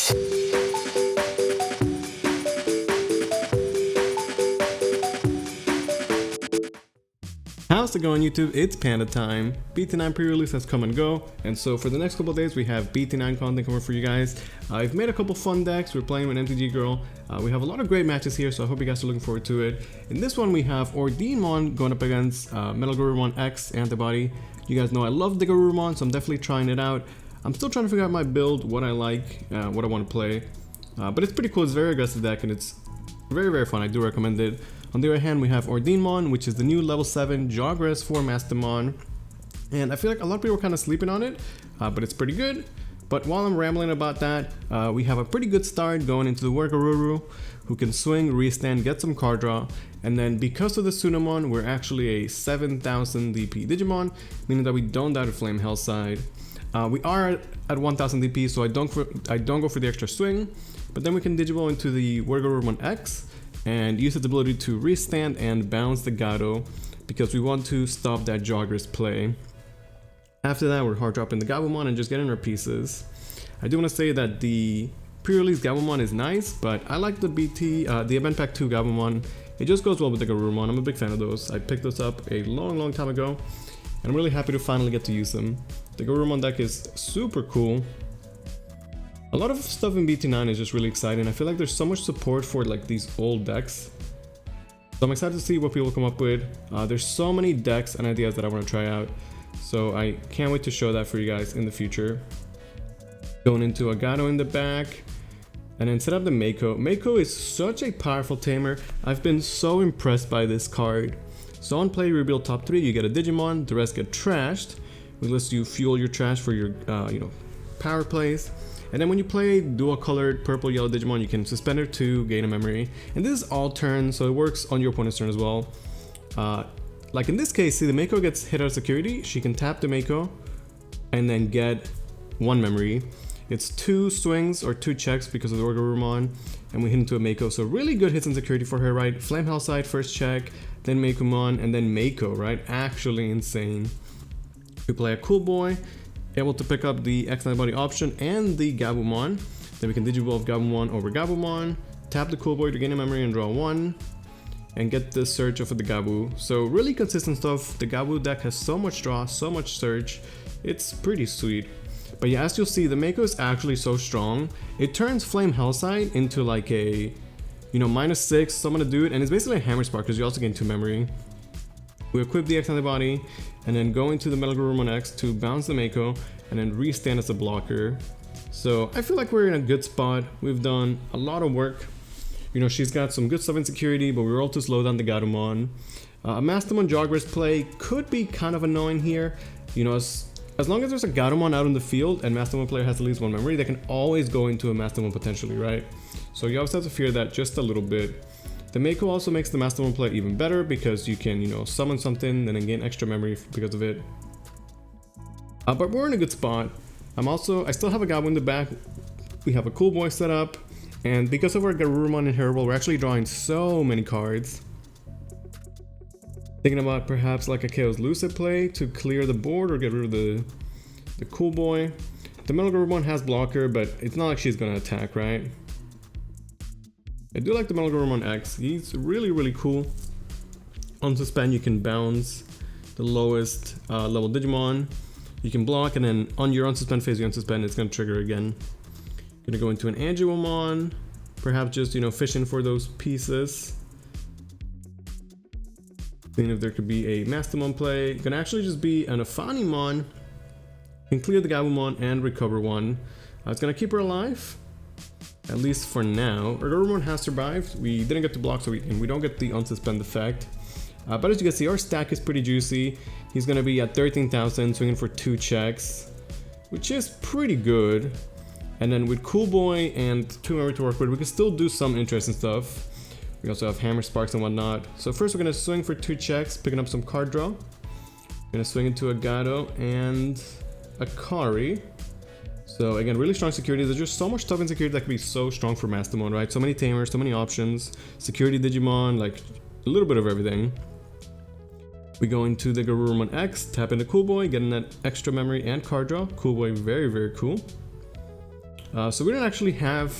How's it going, YouTube? It's Panda time. BT9 pre-release has come and go, and so for the next couple of days we have BT9 content coming for you guys. I've made a couple fun decks. We're playing with MTG Girl. We have a lot of great matches here, so I hope you guys are looking forward to it. In this one we have Ordinemon going up against MetalGarurumon X-antibody. You guys know I love Digimon, so I'm definitely trying it out. I'm still trying to figure out my build, what I like, what I want to play. But it's pretty cool. It's a very aggressive deck and it's very fun. I do recommend it. On the other hand, we have Ordinemon, which is the new level 7 Jogress for Mastamon. And I feel like a lot of people are kind of sleeping on it, but it's pretty good. But while I'm rambling about that, we have a pretty good start going into the Ordinemon, who can swing, restand, get some card draw. And then because of the Tsunomon, we're actually a 7000 DP Digimon, meaning that we don't die to Flame Hellside. We are at 1000 DP, so I don't go for the extra swing. But then we can Digimon into the Ordinemon X and use its ability to restand and bounce the Gato because we want to stop that Jogger's play. After that, we're hard dropping the Gabumon and just getting our pieces. I do want to say that the pre-release Gabumon is nice, but I like the the Event Pack 2 Gabumon. It just goes well with the Garurumon. I'm a big fan of those. I picked those up a long time ago, and I'm really happy to finally get to use them. The Garurumon deck is super cool. A lot of stuff in BT9 is just really exciting. I feel like there's so much support for like these old decks. So I'm excited to see what people come up with. There's so many decks and ideas that I want to try out. So I can't wait to show that for you guys in the future. Going into a Gato in the back. And then set up the Mako. Mako is such a powerful tamer. I've been so impressed by this card. So on play, rebuild top 3, you get a Digimon, the rest get trashed. Which lets you fuel your trash for your power plays. And then when you play dual colored purple yellow Digimon, you can suspend her to gain a memory. And this is all turn, so it works on your opponent's turn as well. Like in this case, see the Mako gets hit out of security, she can tap the Mako and then get 1 memory. It's 2 swings or 2 checks because of the Ordinemon, and we hit into a Mako. So really good hits in security for her, right? Flame Hellside first check, then Makumon, and then Mako, right? Actually insane. We play a Cool Boy, able to pick up the X-antibody option and the Gabumon. Then we can Digivolve Gabumon over Gabumon, tap the Cool Boy to gain a memory and draw 1, and get the Surge off of the Gabu. So really consistent stuff. The Gabu deck has so much draw, so much Surge. It's pretty sweet. But yeah, as you'll see, the Mako is actually so strong. It turns Flame Hellside into like a, -6 summon a dude, and it's basically a Hammer Spark because you also gain 2 memory. We equip the X-antibody and then go into the MetalGarurumon X to bounce the Mako and then restand as a blocker. So I feel like we're in a good spot. We've done a lot of work. She's got some good stuff in security, but we were able to slow down the Gatomon. A Mastamon Jogress play could be kind of annoying here. As long as there's a Gatomon out in the field and Mastamon player has at least 1 memory, they can always go into a Mastamon potentially, right? So you always have to fear that just a little bit. The Mako also makes the Mastamon play even better because you can, summon something and then gain extra memory because of it. But we're in a good spot. I still have a Gabu in the back. We have a Cool Boy set up, and because of our Garurumon inheritable, we're actually drawing so many cards. Thinking about perhaps like a Chaos Lucid play to clear the board or get rid of the Cool Boy. The MetalGarurumon has blocker, but it's not like she's gonna attack, right? I do like the MetalGarurumon X. He's really cool. On suspend, you can bounce the lowest level Digimon. You can block, and then on your unsuspend phase, you unsuspend, it's gonna trigger again. Gonna go into an Angiomon, perhaps just fishing for those pieces. Seeing if there could be a Mastamon play. It can actually just be an Ophanimon. Can clear the Gabumon and recover 1. It's gonna keep her alive. At least for now. Our Garurumon has survived. We didn't get to block, so we don't get the unsuspend effect. But as you can see, our stack is pretty juicy. He's going to be at 13,000, swinging for 2 checks, which is pretty good. And then with Cool Boy and 2 memory to work with, we can still do some interesting stuff. We also have Hammer Sparks and whatnot. So first we're going to swing for 2 checks, picking up some card draw. Going to swing into a Gato and a Kari. So again, really strong security. There's just so much stuff in security that can be so strong for Mastamon, right? So many tamers, so many options. Security Digimon, like a little bit of everything. We go into the Garurumon X, tap into Cool Boy, getting that extra memory and card draw. Cool Boy, very cool. So we don't actually have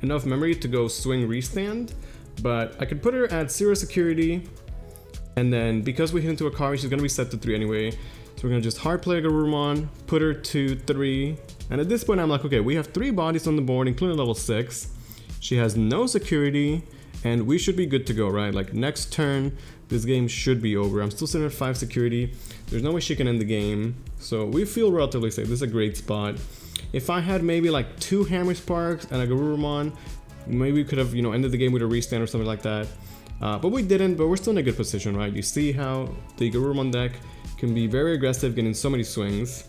enough memory to go swing restand, but I could put her at 0 security, and then because we hit into a card, she's gonna be set to 3 anyway. So we're gonna just hard play Garurumon, put her to 3, and at this point I'm like, okay, we have 3 bodies on the board, including level 6. She has no security, and we should be good to go, right? Like next turn, this game should be over. I'm still sitting at 5 security. There's no way she can end the game, so we feel relatively safe. This is a great spot. If I had maybe like 2 Hammer Sparks and a Garurumon, maybe we could have, you know, ended the game with a restand or something like that. But we didn't, but we're still in a good position, right? You see how the Garurumon deck can be very aggressive, getting so many swings.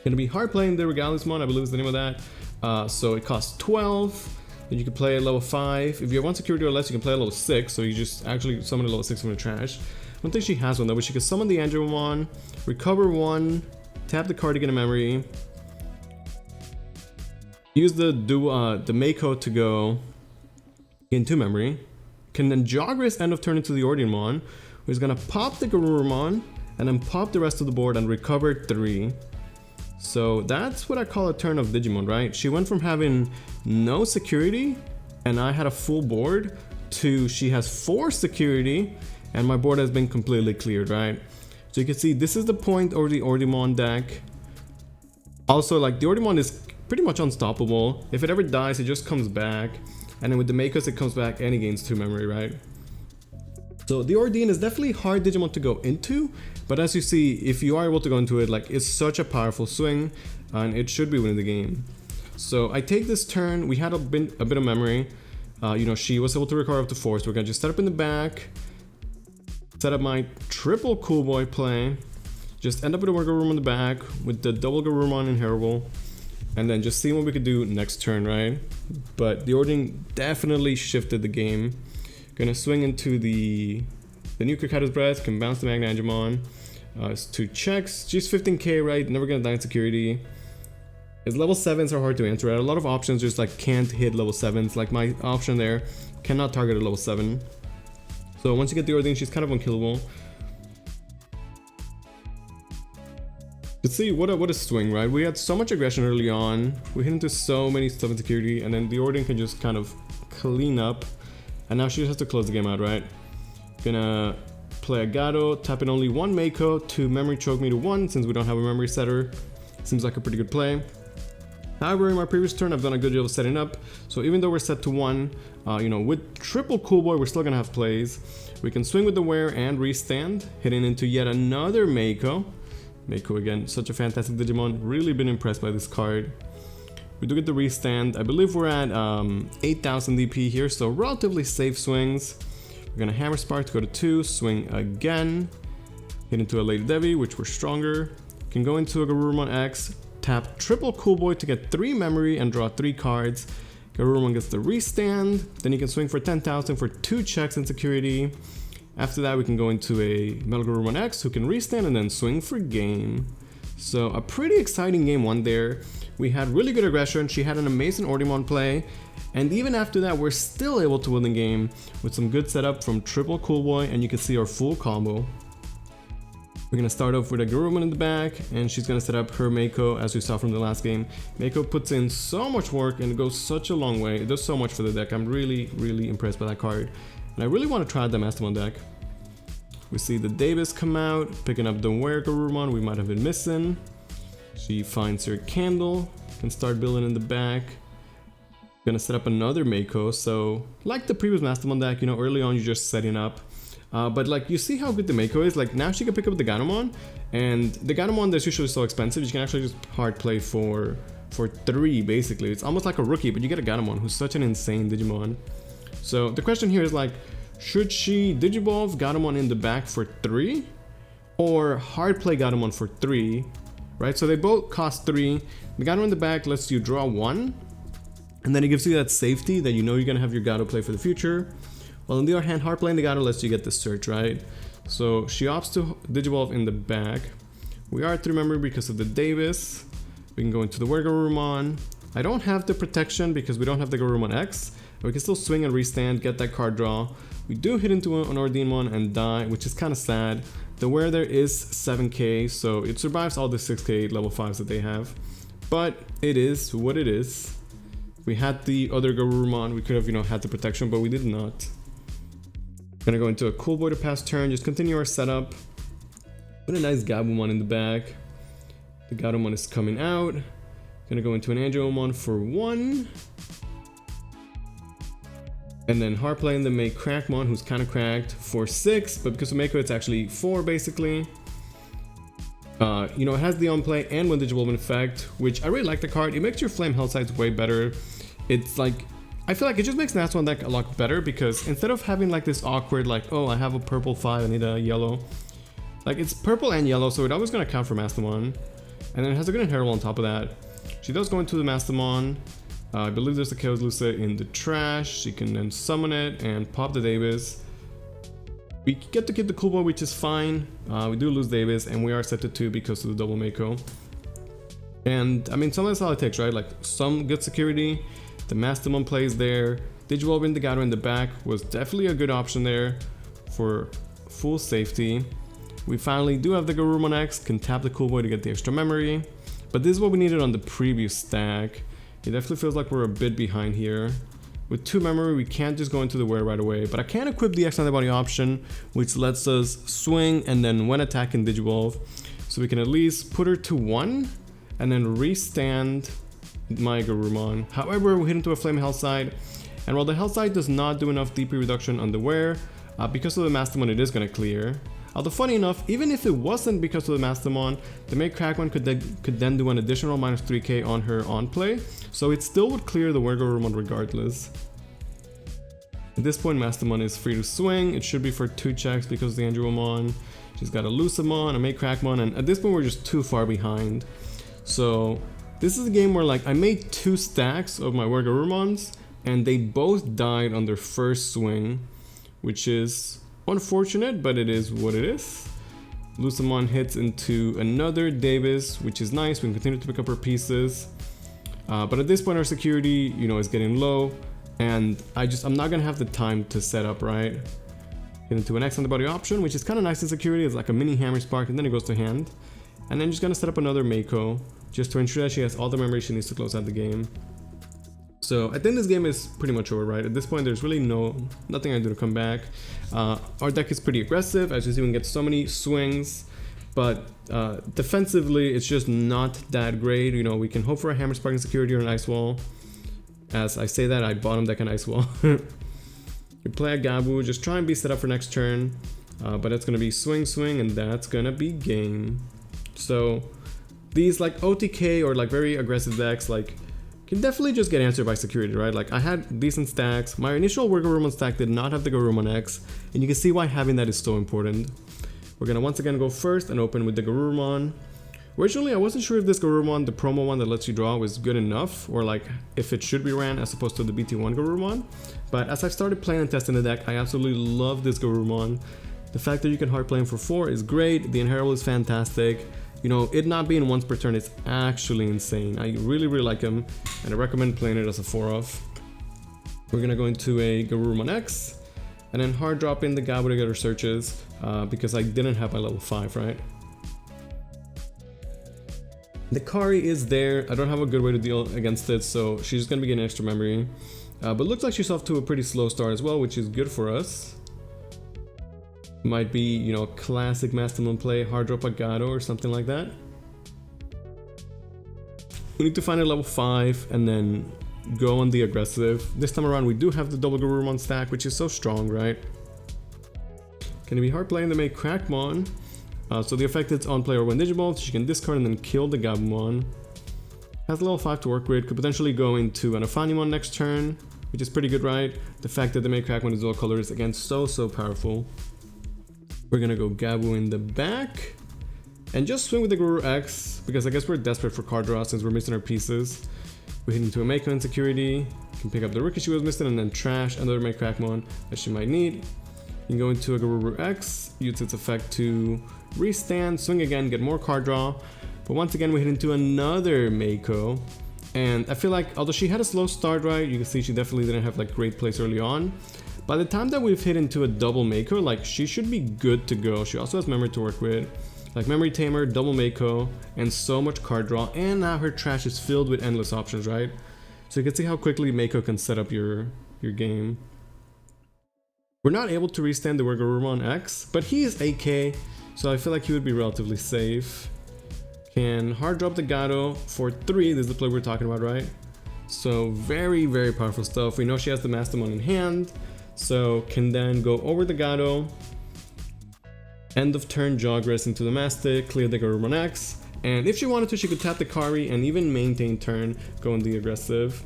Gonna be hard playing the Regalismon, I believe is the name of that. So it costs 12. Then you can play at level 5. If you have 1 security or less, you can play at level 6. So you just actually summon a level 6 from the trash. I don't think she has one though, but she can summon the Angelmon, recover 1, tap the card to get a memory. Use the Mako to go into memory. Can then Jogris end of turn into the Ordinemon, who's gonna pop the Garurumon and then pop the rest of the board and recover 3. So that's what I call a turn of Digimon, right? She went from having no security and I had a full board to she has 4 security and my board has been completely cleared, right? So you can see this is the point over the Ordinemon deck. Also, like the Ordinemon is pretty much unstoppable. If it ever dies, it just comes back. And then with the Makos, it comes back and it gains 2 memory, right? So the Ordine is definitely hard Digimon to go into, but as you see, if you are able to go into it, like it's such a powerful swing and it should be winning the game. So I take this turn, we had a bit of memory. You know, she was able to recover up to 4, so we're gonna just set up in the back, set up my triple Cool Boy play, just end up with a Garurumon in the back with the double Garurumon inheritable, and then just see what we could do next turn, right? But the Ordine definitely shifted the game. Gonna swing into the new Kakato's Breath, can bounce the Magna Angemon. It's 2 checks. She's 15k, right? Never gonna die in security. His level 7s are hard to answer, right? A lot of options just like can't hit level 7s. Like my option there, cannot target a level 7. So once you get the Ordine, she's kind of unkillable. Let's see, what a swing, right? We had so much aggression early on. We hit into so many stuff in security, and then the Ordine can just kind of clean up. And now she just has to close the game out, right? Gonna play a Gato, tap in only 1 Mako to memory choke me to 1 since we don't have a memory setter. Seems like a pretty good play. However, in my previous turn, I've done a good job of setting up. So even though we're set to 1, you know, with triple Cool Boy, we're still gonna have plays. We can swing with the Wear and restand, hitting into yet another Mako. Mako again, such a fantastic Digimon. Really been impressed by this card. We do get the restand. I believe we're at 8,000 DP here, so relatively safe swings. We're gonna Hammer Spark to go to 2, swing again, hit into a Lady Devi, which we're stronger. Can go into a Garurumon X, tap triple Cool Boy to get 3 memory and draw 3 cards. Garurumon gets the restand, then you can swing for 10,000 for 2 checks in security. After that, we can go into a MetalGarurumon X who can restand and then swing for game. So a pretty exciting game 1 there. We had really good aggression. She had an amazing Ordinemon play. And even after that, we're still able to win the game with some good setup from triple Cool Boy, and you can see our full combo. We're gonna start off with a Garurumon in the back, and she's gonna set up her Mako as we saw from the last game. Mako puts in so much work and it goes such a long way. It does so much for the deck. I'm really impressed by that card. And I really want to try the Mastermon deck. We see the Davis come out, picking up the Wear Garurumon we might have been missing. She finds her Candle, can start building in the back. Gonna set up another Mako, so like the previous Mastermon deck, you know, early on you're just setting up. But like you see how good the Mako is, like now she can pick up the Ganomon, and the Ganomon that's usually so expensive, you can actually just hard play for 3 basically. It's almost like a rookie, but you get a Ganomon who's such an insane Digimon. So the question here is like, should she Digivolve Gatomon in the back for 3 or hard play Gatomon for 3, right? So they both cost 3. The Gatomon in the back lets you draw 1, and then it gives you that safety that you know you're gonna have your Gato play for the future. While on the other hand, hard playing the Gato lets you get the search, right? So she opts to Digivolve in the back. We are at 3 memory because of the Davis. We can go into the Garurumon. I don't have the protection because we don't have the Garurumon X. We can still swing and restand, get that card draw. We do hit into an Ordinemon and die, which is kind of sad. The Wear there is 7k, so it survives all the 6k level 5s that they have. but it is what it is. We had the other Garurumon, we could have, you know, had the protection, but we did not. Gonna go into a Cool Boy to pass turn, just continue our setup. Put a nice Gabumon in the back. The Gabumon is coming out. Gonna go into an Angelomon for 1. And then hard playing the May Crackmon, who's kind of cracked, for 6, but because of Mako it's actually 4 basically. You know, it has the on play and one Digivolving effect, which I really like the card. It makes your Flame Health sides way better. It's like, I feel like it just makes Nasmon deck a lot better, because instead of having like this awkward like, oh, I have a purple 5, I need a yellow. Like, it's purple and yellow, so it's always gonna count for Mastamon. And then it has a good Inheritable on top of that. She does go into the Mastamon. I believe there's a Chaos Lusa in the trash. She can then summon it and pop the Davis. We get to keep the Cool Boy, which is fine. We do lose Davis, and we are set to 2 because of the double Mako. And I mean, sometimes that's all it takes, right? Like, some good security. The Mastamon plays there. Digivolving the Gato in the back was definitely a good option there for full safety. We finally do have the Garurumon X, can tap the Cool Boy to get the extra memory. But this is what we needed on the previous stack. It definitely feels like we're a bit behind here. With 2 memory, we can't just go into the wear right away, but I can equip the X-antibody option, which lets us swing and then when attacking Digivolve. So we can at least put her to 1 and then restand my Garurumon. However, we hit into a Flame Health side, and while the Health side does not do enough DP reduction on the wear, because of the Mastamon it is going to clear. Although funny enough, even if it wasn't because of the Mastamon, the May Crackmon could then do an additional minus 3k on her on play, so it still would clear the Garurumon regardless. At this point, Mastamon is free to swing. It should be for 2 checks because of the Angelomon. She's got a Luisthepanda, a May Crackmon, and at this point we're just too far behind. So this is a game where like I made 2 stacks of my Garurumons, and they both died on their first swing, which is unfortunate, but it is what it is. Luisthepanda hits into another Davis, which is nice. We can continue to pick up our pieces. But at this point, our security, you know, is getting low, and I'm not gonna have the time to set up right. Get into an X-antibody option, which is kind of nice in security. It's like a mini Hammer Spark, and then it goes to hand. And then just gonna set up another Mako, just to ensure that she has all the memory she needs to close out the game. So I think this game is pretty much over, right? At this point, there's really nothing I do to come back. Our deck is pretty aggressive, as you see, we can get so many swings, but defensively, it's just not that great. You know, we can hope for a Hammer Spark and security or an Ice Wall. As I say that, I bottom deck an Ice Wall. You play a Gabu, just try and be set up for next turn, but it's gonna be swing, swing, and that's gonna be game. So these like OTK or like very aggressive decks, like, can definitely just get answered by security, right? Like, I had decent stacks. My initial Garurumon stack did not have the Garurumon X, and you can see why having that is so important. We're gonna once again go first and open with the Garurumon. Originally, I wasn't sure if this Garurumon, the promo one that lets you draw, was good enough, or like if it should be ran as opposed to the BT1 Garurumon. But as I've started playing and testing the deck, I absolutely love this Garurumon. The fact that you can hard play him for 4 is great. The Inheritable is fantastic. You know, it not being once per turn is actually insane. I really like him, and I recommend playing it as a 4-off. We're gonna go into a Garurumon X, and then hard drop in the Gabu to get her searches, because I didn't have my level 5, right? The Kari is there. I don't have a good way to deal against it, so she's gonna be getting extra memory. But looks like she's off to a pretty slow start as well, which is good for us. Might be, you know, classic Mastamon play, hard drop a Gato or something like that. We need to find a level 5 and then go on the aggressive. This time around we do have the double Garurumon stack, which is so strong, right? Can it be hard playing to make Crackmon? So the effect is on play or when Digivolve, she can discard and then kill the Gabumon. Has level 5 to work with, could potentially go into an Ordinemon next turn, which is pretty good, right? The fact that the May Crackmon is dual color is again so powerful. We're gonna go Gabu in the back and just swing with the Garuru X, because I guess we're desperate for card draw since we're missing our pieces. We hit into a Mako insecurity, can pick up the Rookie she was missing and then trash another May Crackmon that she might need. You can go into a Garuru X, use its effect to restand, swing again, get more card draw. But once again, we hit into another Mako. And I feel like, although she had a slow start, right, you can see she definitely didn't have like great place early on. By the time that we've hit into a double Mako, like, she should be good to go. She also has memory to work with. like Memory Tamer, Double Mako, and so much card draw, and now her trash is filled with endless options, right? So you can see how quickly Mako can set up your game. We're not able to restand the Garurumon X, but he is AK, so I feel like he would be relatively safe. Can hard drop the Gato for 3, this is the play we're talking about, right? So very, very powerful stuff. We know she has the Mastamon in hand, so can then go over the Gato, end of turn Jogress into the Mastic, clear the Garurumon X, and if she wanted to, she could tap the Kari and even maintain turn, go in the aggressive.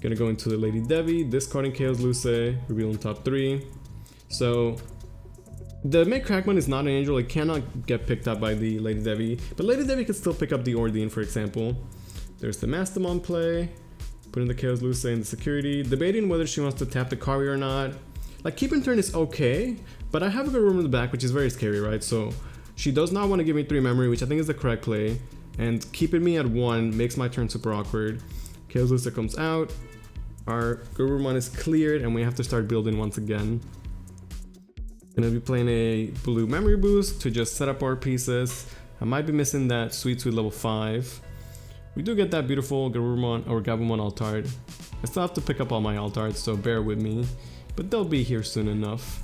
Gonna go into the Lady Devi, discarding Chaos Luce, revealing top 3. So the Make Crackmon is not an angel, it cannot get picked up by the Lady Devi, but Lady Devi can still pick up the Ordine, for example. There's the Mastamon play, putting the Chaos Luce in the security, debating whether she wants to tap the Kari or not. Like, keeping turn is okay, but I have a good room in the back, which is very scary, right? So she does not want to give me 3 memory, which I think is the correct play, and keeping me at 1 makes my turn super awkward. Chaos Luce comes out, our Garurumon is cleared, and we have to start building once again. Gonna be playing a blue memory boost to just set up our pieces. I might be missing that sweet level 5. We do get that beautiful Garurumon or Gabumon Altard. I still have to pick up all my Altards, so bear with me, but they'll be here soon enough.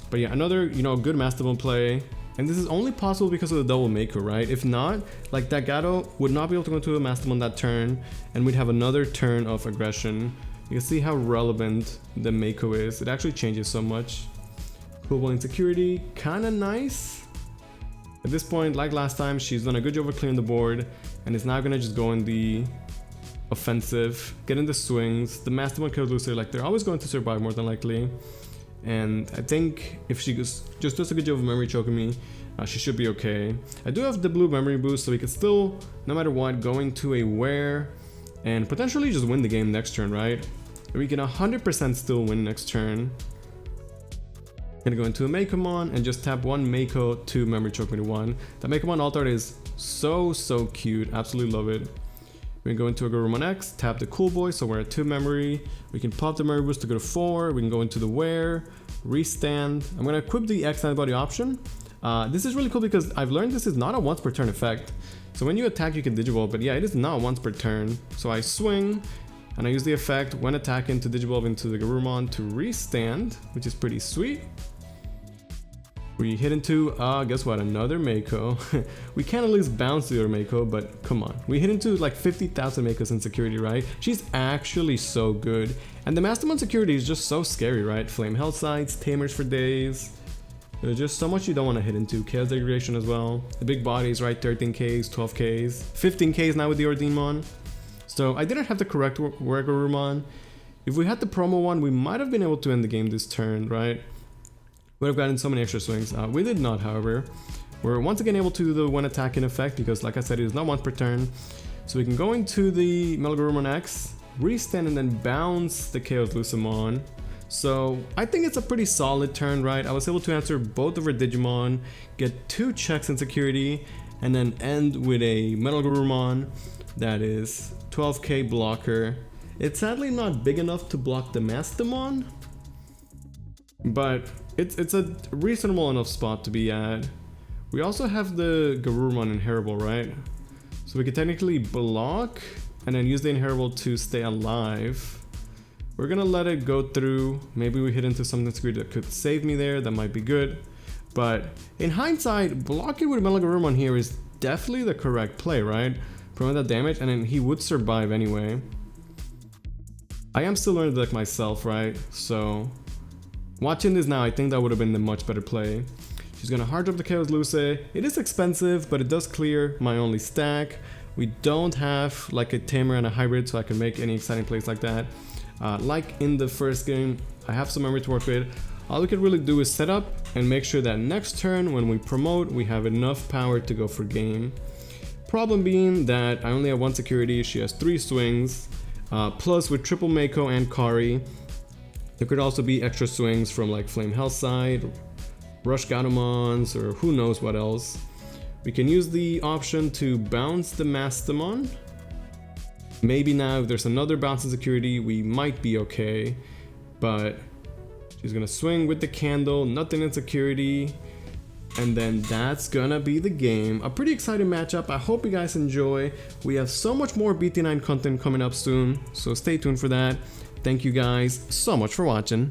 But yeah, another, good Mastamon play, and this is only possible because of the double Mako, right? If not, like, that Gato would not be able to go to a Mastamon that turn, and we'd have another turn of aggression. You can see how relevant the Mako is. It actually changes so much. Cool Bowling Security, kinda nice. At this point, like last time, she's done a good job of clearing the board, and is now gonna just go in the offensive, get in the swings. The Mastamon Chaos Luce, like, they're always going to survive more than likely. And I think if she just does a good job of memory choking me, she should be okay. I do have the blue memory boost, so we could still, no matter what, go into a wear and potentially just win the game next turn, right? We can 100% still win next turn. Gonna go into a Makomon and just tap 1 Mako to memory choke me to 1. That Makomon Altart is so cute, absolutely love it. We can go into a Garurumon X, tap the Cool Boy, so we're at 2 memory. We can pop the memory boost to go to 4. We can go into the wear, restand. I'm gonna equip the X-antibody option. This is really cool because I've learned this is not a once per turn effect. So when you attack, you can Digivolve, but yeah, it is not once per turn. So I swing, and I use the effect when attacking to Digivolve into the Garurumon to restand, which is pretty sweet. We hit into, guess what, another Mako. We can't at least bounce the other Mako, but come on. We hit into like 50,000 Makos in security, right? She's actually so good. And the Mastamon security is just so scary, right? Flame Health Sites, Tamers for days. There's just so much you don't want to hit into. Chaos Degradation as well. The big bodies, right? 13Ks, 12Ks, 15Ks now with the Ordinemon. So I didn't have the correct Garurumon. If we had the promo one, we might have been able to end the game this turn, right? Would have gotten so many extra swings. We did not, however. We're once again able to do the one attack in effect because, like I said, it is not once per turn. So we can go into the MetalGarurumon X, restand, and then bounce the Chaos Lucemon. So I think it's a pretty solid turn, right? I was able to answer both of her Digimon, get 2 checks in security, and then end with a MetalGarurumon that is 12k blocker. It's sadly not big enough to block the Mastamon, but it's a reasonable enough spot to be at. We also have the Garurumon Inheritable, right? So we can technically block and then use the Inheritable to stay alive. We're gonna let it go through. Maybe we hit into something security that could save me there. That might be good. But in hindsight, blocking with MetalGarurumon here is definitely the correct play, right? Prevent that damage, and then he would survive anyway. I am still learning the deck myself, right? So watching this now, I think that would have been the much better play. She's gonna hard drop the Chaos Luce. It is expensive, but it does clear my only stack. We don't have like a Tamer and a Hybrid, so I can make any exciting plays like that. Like in the first game, I have some memory to work with. All we can really do is set up and make sure that next turn when we promote, we have enough power to go for game. Problem being that I only have 1 security, she has 3 swings, plus with triple Mako and Kari, there could also be extra swings from like Flame Health Side, Rush Gatomons, or who knows what else. We can use the option to bounce the Mastamon. Maybe now if there's another bounce in security, we might be okay. But she's gonna swing with the candle, nothing in security. and then that's gonna be the game. A pretty exciting matchup. I hope you guys enjoy. We have so much more BT9 content coming up soon, so stay tuned for that. Thank you guys so much for watching.